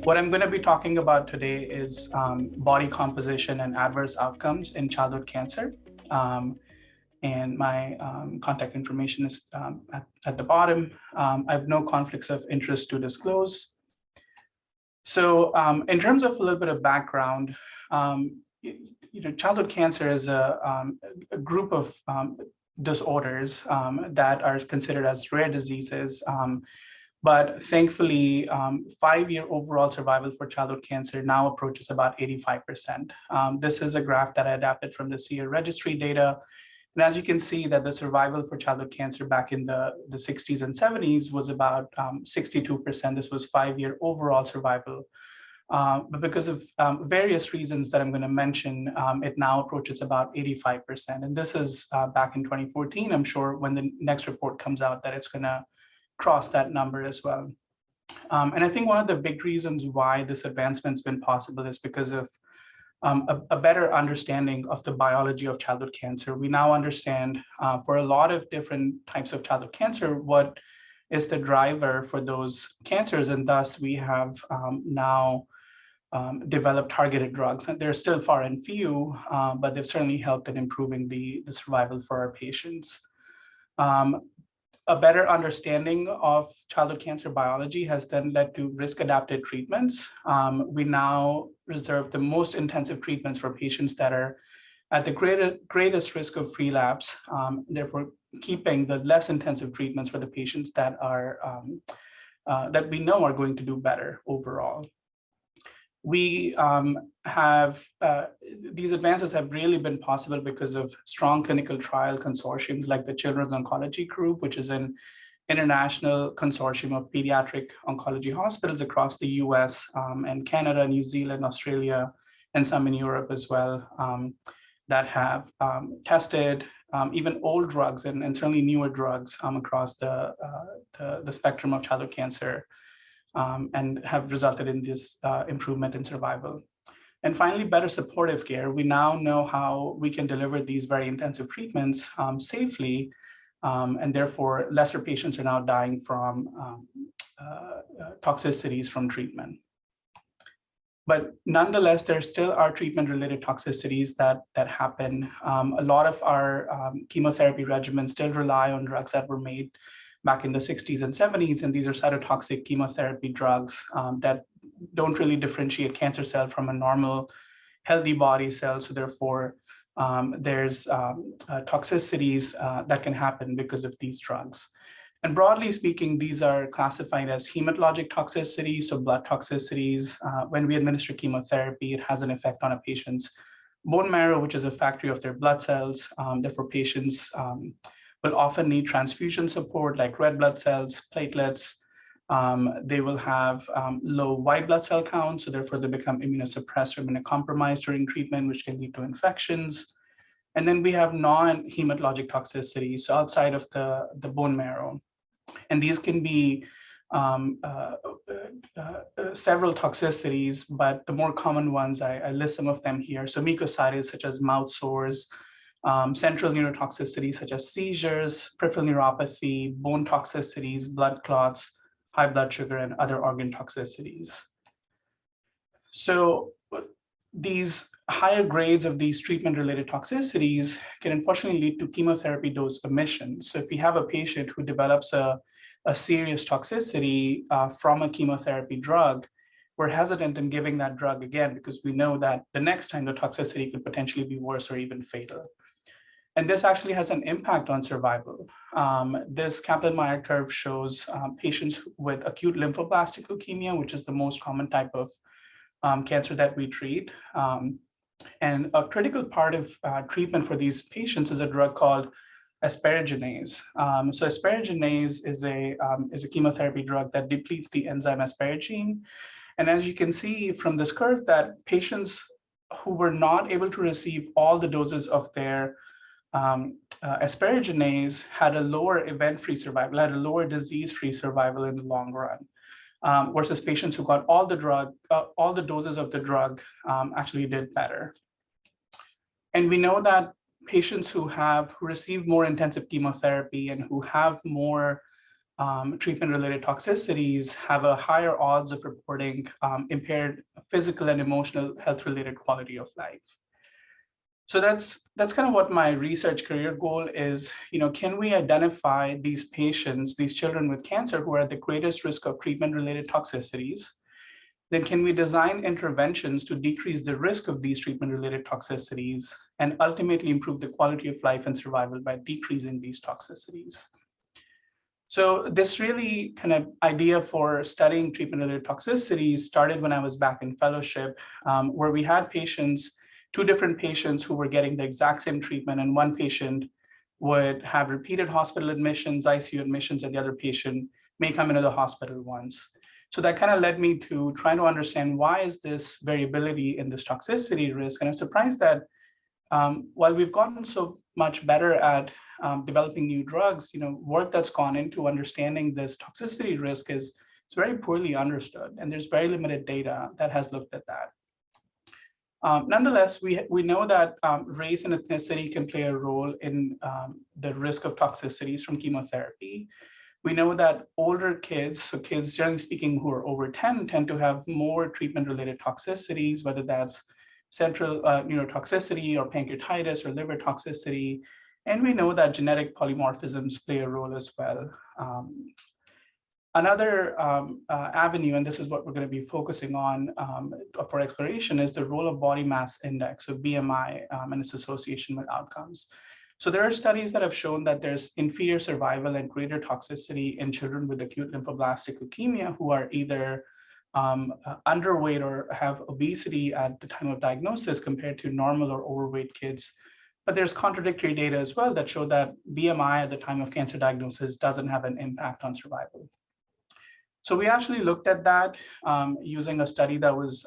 What I'm going to be talking about today is body composition and adverse outcomes in childhood cancer. And my contact information is at the bottom. I have no conflicts of interest to disclose. So in terms of a little bit of background, childhood cancer is a group of disorders that are considered as rare diseases. But thankfully, 5-year overall survival for childhood cancer now approaches about 85%. This is a graph that I adapted from the SEER registry data. And as you can see that the survival for childhood cancer back in the 60s and 70s was about 62%. This was 5-year overall survival. But because of various reasons that I'm going to mention, it now approaches about 85%. And this is back in 2014. I'm sure when the next report comes out that it's going to cross that number as well. And I think one of the big reasons why this advancement's been possible is because of a better understanding of the biology of childhood cancer. We now understand for a lot of different types of childhood cancer, what is the driver for those cancers. And thus we have now developed targeted drugs. And they're still far and few, but they've certainly helped in improving the survival for our patients. A better understanding of childhood cancer biology has then led to risk-adapted treatments. We now reserve the most intensive treatments for patients that are at the greatest risk of relapse, therefore keeping the less intensive treatments for the patients that are that we know are going to do better overall. We have, these advances have really been possible because of strong clinical trial consortiums like the Children's Oncology Group, which is an international consortium of pediatric oncology hospitals across the US and Canada, New Zealand, Australia, and some in Europe as well, that have tested even old drugs and certainly newer drugs across the spectrum of childhood cancer. And have resulted in this improvement in survival. And finally, better supportive care. We now know how we can deliver these very intensive treatments safely, and therefore lesser patients are now dying from toxicities from treatment. But nonetheless, there still are treatment-related toxicities that happen. A lot of our chemotherapy regimens still rely on drugs that were made back in the 60s and 70s, and these are cytotoxic chemotherapy drugs that don't really differentiate cancer cell from a normal healthy body cell. So therefore, there's toxicities that can happen because of these drugs. And broadly speaking, these are classified as hematologic toxicities, so blood toxicities. When we administer chemotherapy, it has an effect on a patient's bone marrow, which is a factory of their blood cells. Therefore, patients will often need transfusion support like red blood cells, platelets. They will have low white blood cell counts, so therefore they become immunosuppressed or immunocompromised during treatment, which can lead to infections. And then we have non-hematologic toxicities, so outside of the bone marrow. And these can be several toxicities, but the more common ones, I list some of them here. So mucositis such as mouth sores, central neurotoxicity such as seizures, peripheral neuropathy, bone toxicities, blood clots, high blood sugar, and other organ toxicities. So these higher grades of these treatment-related toxicities can unfortunately lead to chemotherapy dose omission. So if we have a patient who develops a serious toxicity from a chemotherapy drug, we're hesitant in giving that drug again because we know that the next time the toxicity could potentially be worse or even fatal. And this actually has an impact on survival. This Kaplan-Meier curve shows patients with acute lymphoblastic leukemia, which is the most common type of cancer that we treat. And a critical part of treatment for these patients is a drug called asparaginase. So asparaginase is a chemotherapy drug that depletes the enzyme asparagine. And as you can see from this curve, that patients who were not able to receive all the doses of their asparaginase had a lower event-free survival, had a lower disease-free survival in the long run, versus patients who got all the doses of the drug actually did better. And we know that patients who receive more intensive chemotherapy and who have more treatment-related toxicities have a higher odds of reporting impaired physical and emotional health-related quality of life. So that's kind of what my research career goal is. Can we identify these patients, these children with cancer who are at the greatest risk of treatment-related toxicities? Then can we design interventions to decrease the risk of these treatment-related toxicities and ultimately improve the quality of life and survival by decreasing these toxicities? So this really kind of idea for studying treatment-related toxicities started when I was back in fellowship, where we had two different patients who were getting the exact same treatment, and one patient would have repeated hospital admissions, ICU admissions, and the other patient may come into the hospital once. So that kind of led me to trying to understand why is this variability in this toxicity risk. And I'm surprised that while we've gotten so much better at developing new drugs, work that's gone into understanding this toxicity risk it's very poorly understood, and there's very limited data that has looked at that. Nonetheless, we know that race and ethnicity can play a role in the risk of toxicities from chemotherapy. We know that older kids, so kids generally speaking who are over 10, tend to have more treatment-related toxicities, whether that's central neurotoxicity or pancreatitis or liver toxicity. And we know that genetic polymorphisms play a role as well. Another avenue, and this is what we're going to be focusing on for exploration, is the role of body mass index, so BMI, and its association with outcomes. So there are studies that have shown that there's inferior survival and greater toxicity in children with acute lymphoblastic leukemia who are either underweight or have obesity at the time of diagnosis compared to normal or overweight kids. But there's contradictory data as well that show that BMI at the time of cancer diagnosis doesn't have an impact on survival. So we actually looked at that using a study that was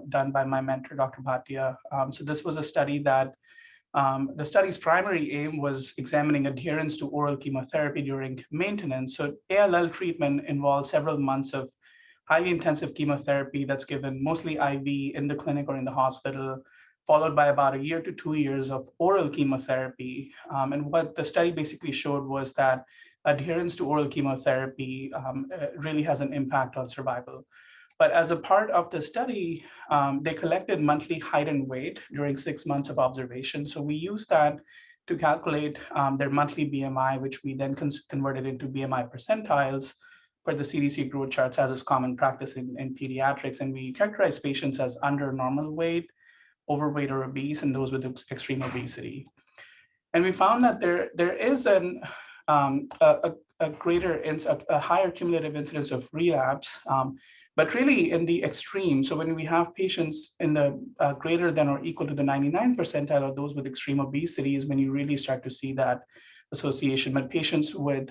done by my mentor, Dr. Bhatia. So this was a study that the study's primary aim was examining adherence to oral chemotherapy during maintenance. So ALL treatment involves several months of highly intensive chemotherapy that's given mostly IV in the clinic or in the hospital, followed by about 1 year to 2 years of oral chemotherapy. And what the study basically showed was that adherence to oral chemotherapy really has an impact on survival. But as a part of the study, they collected monthly height and weight during 6 months of observation. So we used that to calculate their monthly BMI, which we then converted into BMI percentiles for the CDC growth charts, as is common practice in pediatrics. And we characterize patients as under normal weight, overweight or obese, and those with extreme obesity. And we found that there is a higher cumulative incidence of relapse, but really in the extreme. So when we have patients in the greater than or equal to the 99th percentile of those with extreme obesity is when you really start to see that association. But patients who were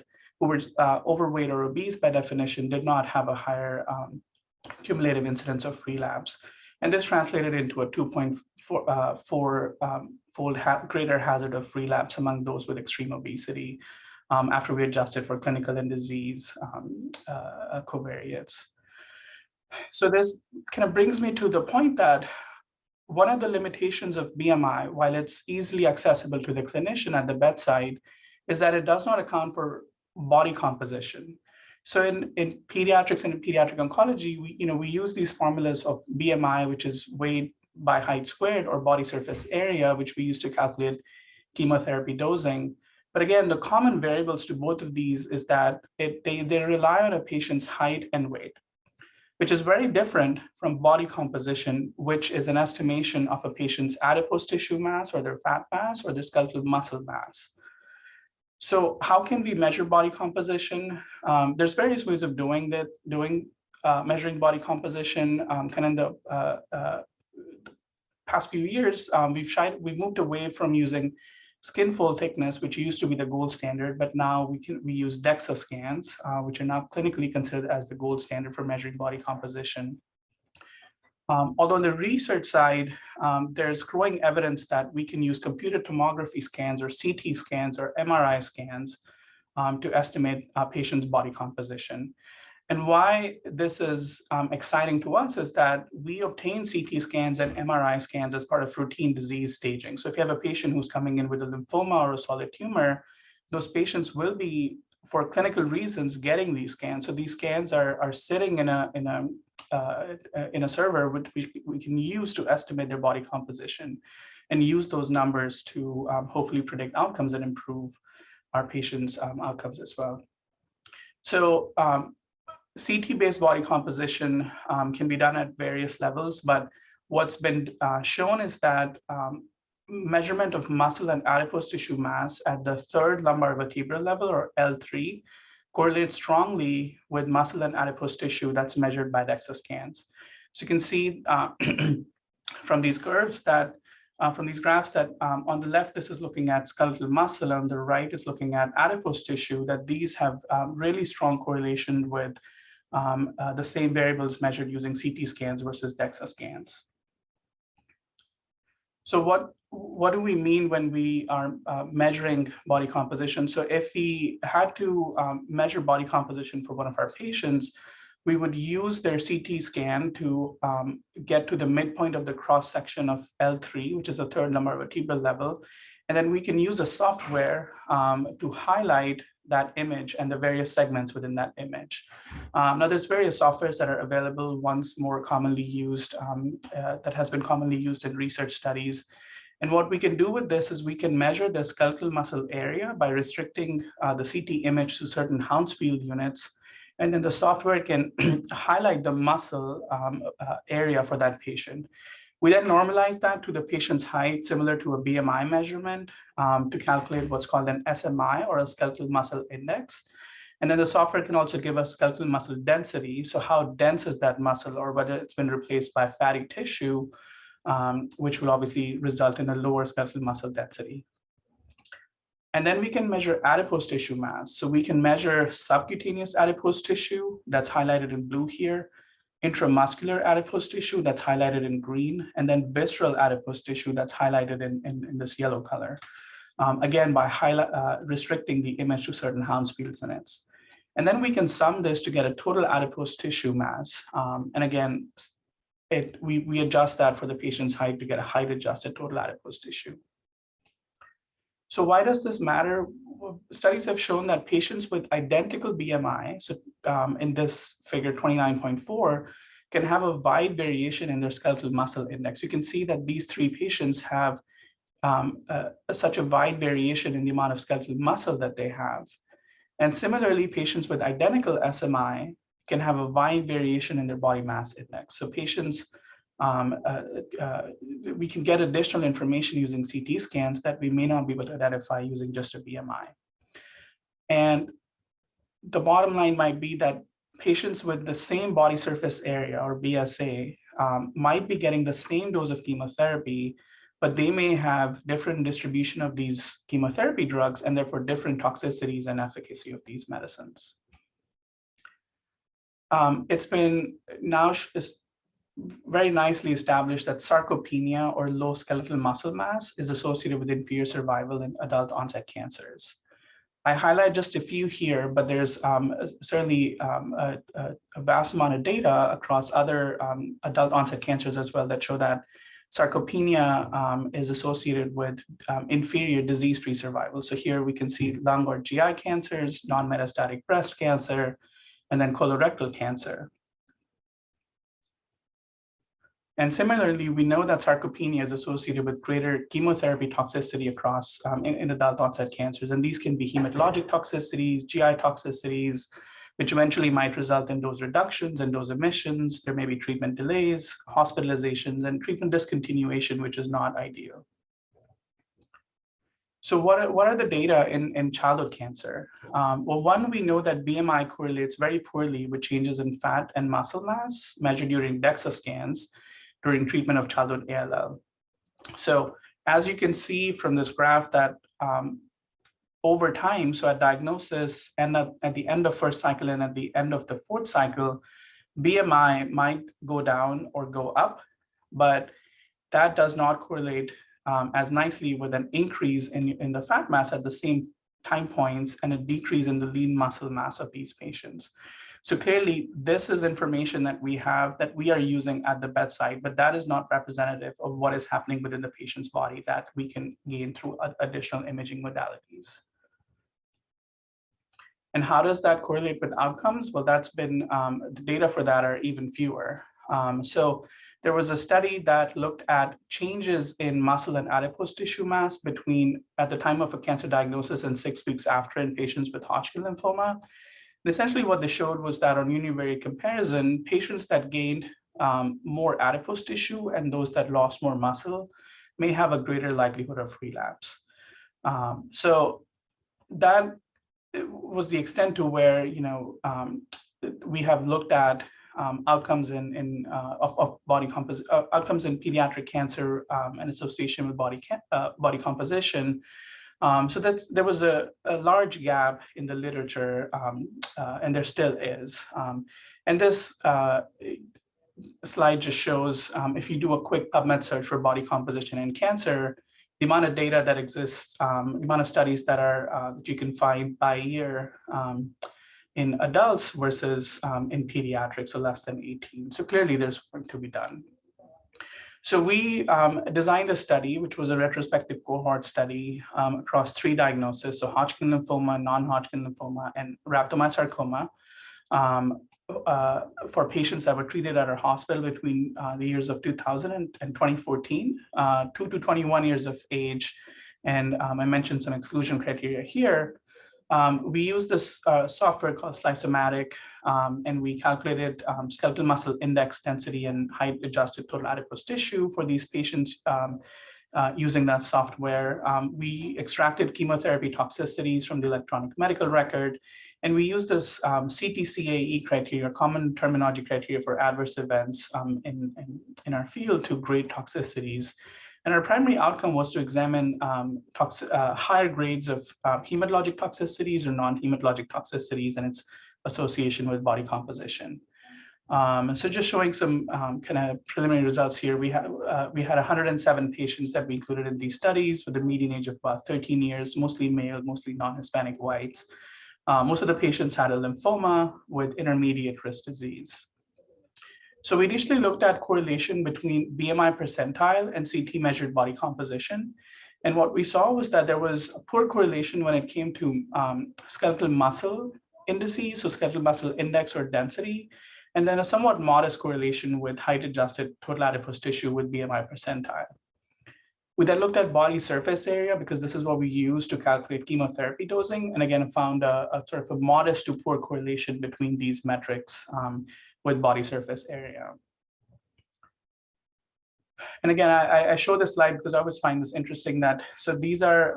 overweight or obese by definition did not have a higher cumulative incidence of relapse. And this translated into a 2.4-fold greater hazard of relapse among those with extreme obesity after we adjusted for clinical and disease covariates. So this kind of brings me to the point that one of the limitations of BMI, while it's easily accessible to the clinician at the bedside, is that it does not account for body composition. So in pediatrics and in pediatric oncology, we use these formulas of BMI, which is weight by height squared, or body surface area, which we use to calculate chemotherapy dosing. But again, the common variables to both of these is that they rely on a patient's height and weight, which is very different from body composition, which is an estimation of a patient's adipose tissue mass or their fat mass or their skeletal muscle mass. So how can we measure body composition? There's various ways of measuring body composition. Kind of in the past few years, we've moved away from using skin fold thickness, which used to be the gold standard, but now we use DEXA scans, which are now clinically considered as the gold standard for measuring body composition. Although on the research side, there's growing evidence that we can use computed tomography scans or CT scans or MRI scans to estimate a patient's body composition. And why this is exciting to us is that we obtain CT scans and MRI scans as part of routine disease staging. So if you have a patient who's coming in with a lymphoma or a solid tumor, those patients will be for clinical reasons getting these scans. So these scans are sitting in a server which we can use to estimate their body composition and use those numbers to hopefully predict outcomes and improve our patients' outcomes as well. So CT-based body composition can be done at various levels, but what's been shown is that measurement of muscle and adipose tissue mass at the third lumbar vertebral level, or L3, correlates strongly with muscle and adipose tissue that's measured by DEXA scans. So you can see from these curves that, from these graphs that on the left, this is looking at skeletal muscle, on the right is looking at adipose tissue, that these have really strong correlation with the same variables measured using CT scans versus DEXA scans. So what do we mean when we are measuring body composition? So if we had to measure body composition for one of our patients, we would use their CT scan to get to the midpoint of the cross section of L3, which is the third lumbar vertebral level. And then we can use a software to highlight that image and the various segments within that image. Now, there's various softwares that are available. One's more commonly used, that has been commonly used in research studies. And what we can do with this is we can measure the skeletal muscle area by restricting the CT image to certain Hounsfield units. And then the software can highlight the muscle area for that patient. We then normalize that to the patient's height, similar to a BMI measurement, to calculate what's called an SMI, or a skeletal muscle index. And then the software can also give us skeletal muscle density. So how dense is that muscle, or whether it's been replaced by fatty tissue, which will obviously result in a lower skeletal muscle density. And then we can measure adipose tissue mass. So we can measure subcutaneous adipose tissue, that's highlighted in blue here, intramuscular adipose tissue, that's highlighted in green, and then visceral adipose tissue, that's highlighted in this yellow color. Again, by restricting the image to certain Hounsfield units. And then we can sum this to get a total adipose tissue mass. And again, we adjust that for the patient's height to get a height-adjusted total adipose tissue. So why does this matter? Studies have shown that patients with identical BMI, so in this figure 29.4, can have a wide variation in their skeletal muscle index. You can see that these three patients have such a wide variation in the amount of skeletal muscle that they have. And similarly, patients with identical SMI can have a wide variation in their body mass index. So patients, we can get additional information using CT scans that we may not be able to identify using just a BMI. And the bottom line might be that patients with the same body surface area, or BSA, might be getting the same dose of chemotherapy, but they may have different distribution of these chemotherapy drugs and therefore different toxicities and efficacy of these medicines. It's been now very nicely established that sarcopenia, or low skeletal muscle mass, is associated with inferior survival in adult onset cancers. I highlight just a few here, but there's certainly a vast amount of data across other adult onset cancers as well that show that sarcopenia is associated with inferior disease-free survival. So here we can see lung or GI cancers, non-metastatic breast cancer, and then colorectal cancer. And similarly, we know that sarcopenia is associated with greater chemotherapy toxicity across in adult onset cancers. And these can be hematologic toxicities, GI toxicities, which eventually might result in dose reductions and dose omissions. There may be treatment delays, hospitalizations, and treatment discontinuation, which is not ideal. So what are the data in childhood cancer? Well, one, we know that BMI correlates very poorly with changes in fat and muscle mass measured during DEXA scans during treatment of childhood ALL. So as you can see from this graph that over time, so at diagnosis and at the end of first cycle and at the end of the fourth cycle, BMI might go down or go up, but that does not correlate as nicely with an increase in the fat mass at the same time points and a decrease in the lean muscle mass of these patients. So clearly, this is information that we have that we are using at the bedside, but that is not representative of what is happening within the patient's body that we can gain through additional imaging modalities. And how does that correlate with outcomes? Well, that's been, the data for that are even fewer. So there was a study that looked at changes in muscle and adipose tissue mass between at the time of a cancer diagnosis and 6 weeks after in patients with Hodgkin lymphoma. And essentially what they showed was that on univariate comparison, patients that gained more adipose tissue and those that lost more muscle may have a greater likelihood of relapse. So that was the extent to where, we have looked at outcomes of body outcomes in pediatric cancer and association with body composition. So there was a large gap in the literature, and there still is. And this slide just shows, if you do a quick PubMed search for body composition in cancer, the amount of data that exists, the amount of studies that are that you can find by year in adults versus in pediatrics, so less than 18. So clearly there's work to be done. So we designed a study, which was a retrospective cohort study across 3 diagnoses, so Hodgkin lymphoma, non-Hodgkin lymphoma, and rhabdomyosarcoma, for patients that were treated at our hospital between the years of 2000 and 2014, 2 to 21 years of age. And I mentioned some exclusion criteria here. We used this software called Slice-O-Matic, and we calculated skeletal muscle index density and height adjusted total adipose tissue for these patients using that software. We extracted chemotherapy toxicities from the electronic medical record, and we used this CTCAE criteria, common terminology criteria for adverse events in our field to grade toxicities. And our primary outcome was to examine higher grades of hematologic toxicities or non-hematologic toxicities and its association with body composition. So just showing some kind of preliminary results here. We had 107 patients that we included in these studies with a median age of about 13 years, mostly male, mostly non-Hispanic whites. Most of the patients had a lymphoma with intermediate risk disease. So we initially looked at correlation between BMI percentile and CT measured body composition. And what we saw was that there was a poor correlation when it came to skeletal muscle indices, so skeletal muscle index or density, and then a somewhat modest correlation with height adjusted total adipose tissue with BMI percentile. We then looked at body surface area because this is what we use to calculate chemotherapy dosing. And again, found a sort of a modest to poor correlation between these metrics with body surface area. And again, I show this slide because I always find this interesting that, so these are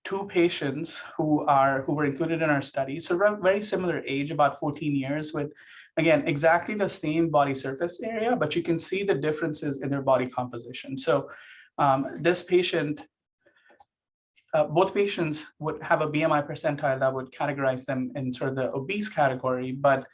2 patients who were included in our study. So very similar age, about 14 years with, again, exactly the same body surface area, but you can see the differences in their body composition. So this patient, both patients would have a BMI percentile that would categorize them in sort of the obese category, but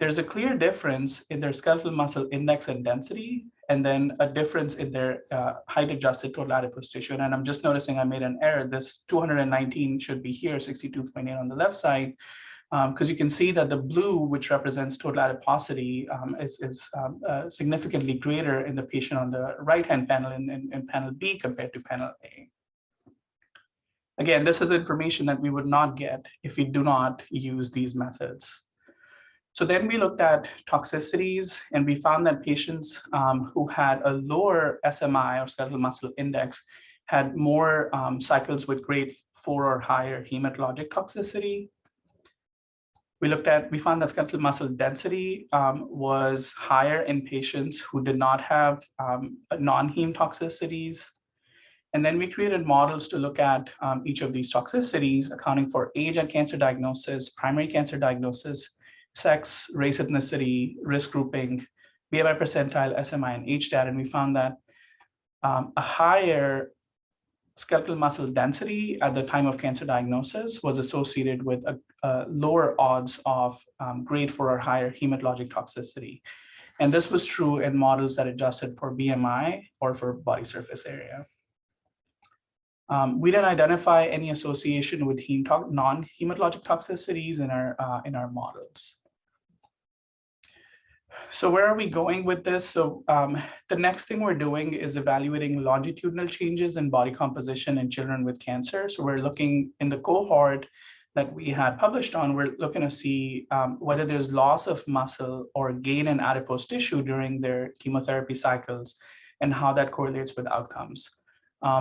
there's a clear difference in their skeletal muscle index and density, and then a difference in their height adjusted total adipose tissue. And I'm just noticing I made an error. This 219 should be here, 62.8 on the left side, because you can see that the blue, which represents total adiposity, is significantly greater in the patient on the right-hand panel in panel B compared to panel A. Again, this is information that we would not get if we do not use these methods. So then we looked at toxicities, and we found that patients who had a lower SMI or skeletal muscle index had more cycles with grade 4 or higher hematologic toxicity. We found that skeletal muscle density was higher in patients who did not have non-heme toxicities. And then we created models to look at each of these toxicities, accounting for age at cancer diagnosis, primary cancer diagnosis, sex, race, ethnicity, risk grouping, BMI percentile, SMI, and HDAT. And we found that a higher skeletal muscle density at the time of cancer diagnosis was associated with a lower odds of grade 4 or higher hematologic toxicity. And this was true in models that adjusted for BMI or for body surface area. We didn't identify any association with non-hematologic toxicities in our models. So where are we going with this? So the next thing we're doing is evaluating longitudinal changes in body composition in children with cancer. So we're looking in the cohort that we had published on, we're looking to see whether there's loss of muscle or gain in adipose tissue during their chemotherapy cycles and how that correlates with outcomes.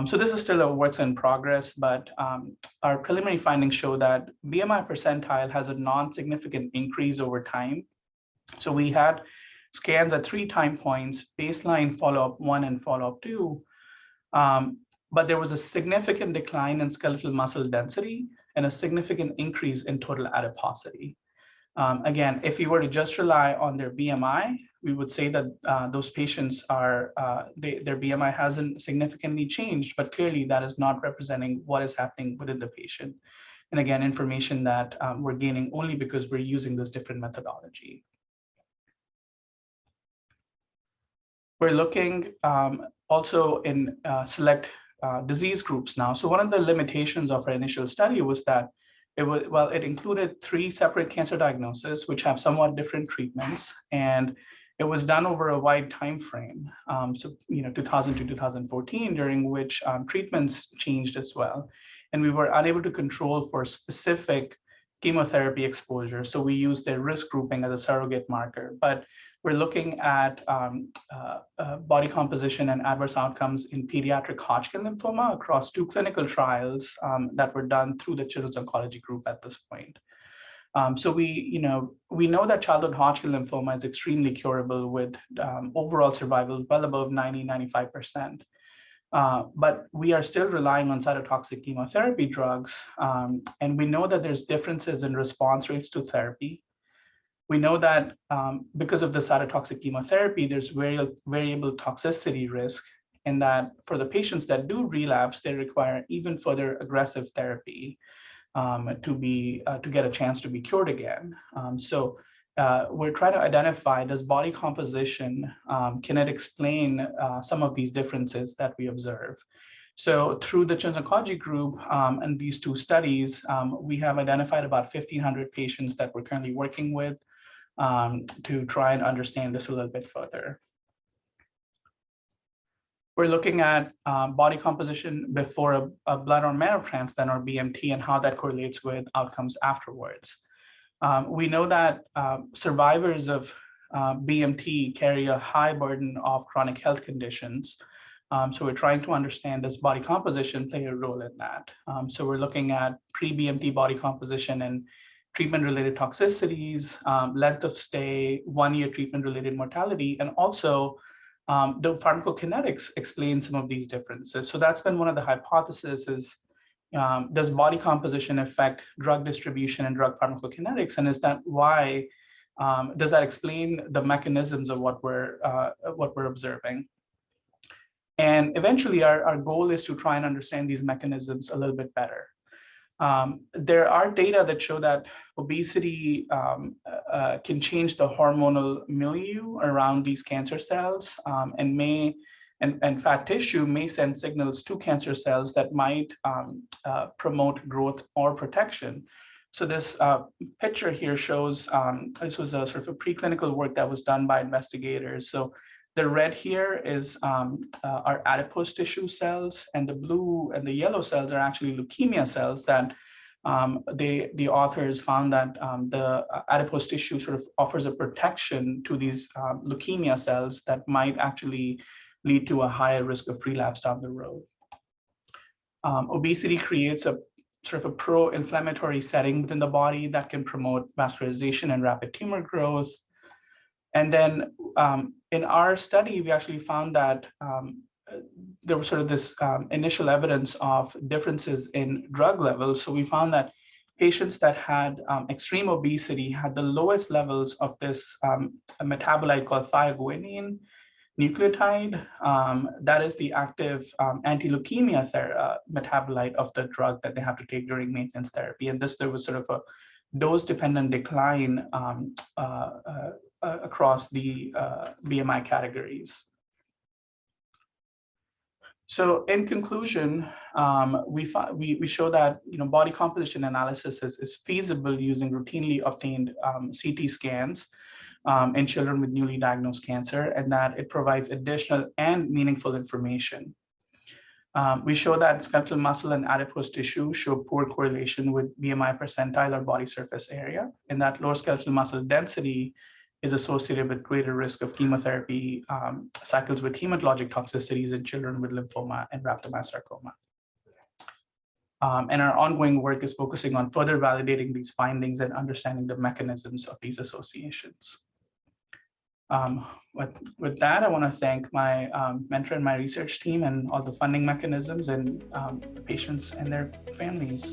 So this is still a work in progress, but our preliminary findings show that BMI percentile has a non-significant increase over time. So we had scans at 3 time points, baseline follow-up 1 and follow-up 2, but there was a significant decline in skeletal muscle density and a significant increase in total adiposity. Again, if we were to just rely on their BMI, we would say that those patients are, their BMI hasn't significantly changed, but clearly that is not representing what is happening within the patient. And again, information that we're gaining only because we're using this different methodology. We're looking also in select disease groups now. So one of the limitations of our initial study was that it included 3 separate cancer diagnoses, which have somewhat different treatments, and it was done over a wide time frame. So 2000 to 2014, during which treatments changed as well, and we were unable to control for specific chemotherapy exposure. So we used the risk grouping as a surrogate marker, but we're looking at body composition and adverse outcomes in pediatric Hodgkin lymphoma across 2 clinical trials that were done through the Children's Oncology Group at this point. So we know that childhood Hodgkin lymphoma is extremely curable with overall survival well above 90–95%. But we are still relying on cytotoxic chemotherapy drugs, and we know that there's differences in response rates to therapy. We know that because of the cytotoxic chemotherapy, there's variable toxicity risk, and that for the patients that do relapse, they require even further aggressive therapy to get a chance to be cured again. So we're trying to identify, does body composition, can it explain some of these differences that we observe? So through the Children's Oncology Group and these 2 studies, we have identified about 1,500 patients that we're currently working with to try and understand this a little bit further. We're looking at body composition before a blood or marrow transplant, or BMT, and how that correlates with outcomes afterwards. We know that survivors of BMT carry a high burden of chronic health conditions. So we're trying to understand, does body composition play a role in that? So we're looking at pre-BMT body composition and treatment-related toxicities, length of stay, 1-year treatment-related mortality, and also the pharmacokinetics explain some of these differences. So that's been one of the hypotheses is, does body composition affect drug distribution and drug pharmacokinetics? And is that why, does that explain the mechanisms of what we're observing? And eventually our goal is to try and understand these mechanisms a little bit better. There are data that show that obesity can change the hormonal milieu around these cancer cells, and fat tissue may send signals to cancer cells that might promote growth or protection. So this picture here shows, this was a sort of a preclinical work that was done by investigators. So the red here is our adipose tissue cells, and the blue and the yellow cells are actually leukemia cells that the authors found that the adipose tissue sort of offers a protection to these leukemia cells that might actually lead to a higher risk of relapse down the road. Obesity creates a sort of a pro-inflammatory setting within the body that can promote vascularization and rapid tumor growth. And then in our study, we actually found that there was sort of this initial evidence of differences in drug levels. So we found that patients that had extreme obesity had the lowest levels of this metabolite called thioguanine nucleotide. That is the active anti-leukemia metabolite of the drug that they have to take during maintenance therapy. And there was sort of a dose-dependent decline across the BMI categories. So in conclusion, we show that body composition analysis is feasible using routinely obtained CT scans in children with newly diagnosed cancer, and that it provides additional and meaningful information. We show that skeletal muscle and adipose tissue show poor correlation with BMI percentile or body surface area, and that lower skeletal muscle density is associated with greater risk of chemotherapy cycles with hematologic toxicities in children with lymphoma and rhabdomyosarcoma. And our ongoing work is focusing on further validating these findings and understanding the mechanisms of these associations. With that, I want to thank my mentor and my research team and all the funding mechanisms and patients and their families.